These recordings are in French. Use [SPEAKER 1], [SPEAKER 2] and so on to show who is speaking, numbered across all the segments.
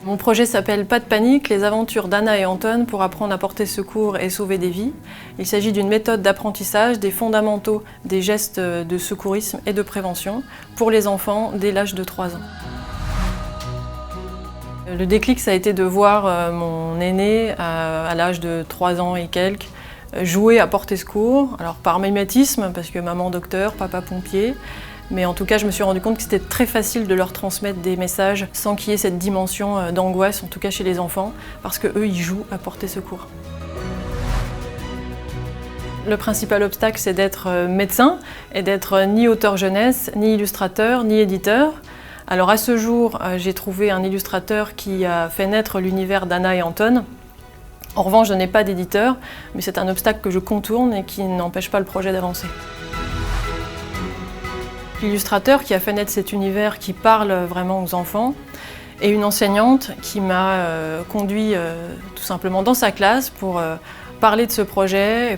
[SPEAKER 1] Mon projet s'appelle Pas de panique, les aventures d'Anna et Anton pour apprendre à porter secours et sauver des vies. Il s'agit d'une méthode d'apprentissage des fondamentaux des gestes de secourisme et de prévention pour les enfants dès l'âge de 3 ans. Le déclic, ça a été de voir mon aîné à l'âge de 3 ans et quelques jouer à porter secours, alors par mimétisme, parce que maman docteur, papa pompier, mais en tout cas je me suis rendu compte que c'était très facile de leur transmettre des messages sans qu'il y ait cette dimension d'angoisse, en tout cas chez les enfants, parce qu'eux ils jouent à porter secours. Le principal obstacle, c'est d'être médecin et d'être ni auteur jeunesse, ni illustrateur, ni éditeur. Alors à ce jour, j'ai trouvé un illustrateur qui a fait naître l'univers d'Anna et Anton. En revanche, je n'ai pas d'éditeur, mais c'est un obstacle que je contourne et qui n'empêche pas le projet d'avancer. L'illustrateur qui a fait naître cet univers qui parle vraiment aux enfants et une enseignante qui m'a conduit tout simplement dans sa classe pour parler de ce projet,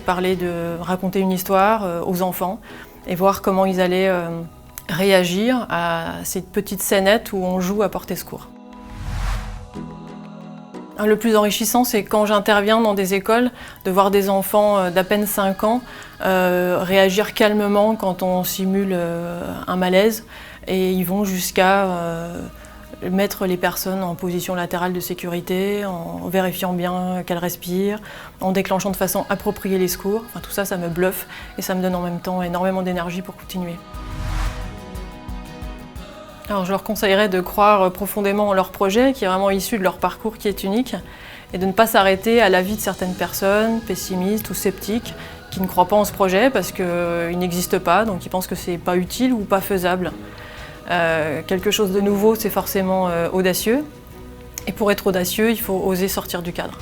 [SPEAKER 1] raconter une histoire aux enfants et voir comment ils allaient réagir à ces petites scénettes où on joue à porter secours. Le plus enrichissant, c'est quand j'interviens dans des écoles, de voir des enfants d'à peine 5 ans réagir calmement quand on simule un malaise et ils vont jusqu'à mettre les personnes en position latérale de sécurité, en vérifiant bien qu'elles respirent, en déclenchant de façon appropriée les secours. Enfin, tout ça, ça me bluffe et ça me donne en même temps énormément d'énergie pour continuer. Alors, je leur conseillerais de croire profondément en leur projet, qui est vraiment issu de leur parcours qui est unique, et de ne pas s'arrêter à l'avis de certaines personnes pessimistes ou sceptiques qui ne croient pas en ce projet parce qu'il n'existe pas, donc ils pensent que c'est pas utile ou pas faisable. Quelque chose de nouveau, c'est forcément audacieux, et pour être audacieux, il faut oser sortir du cadre.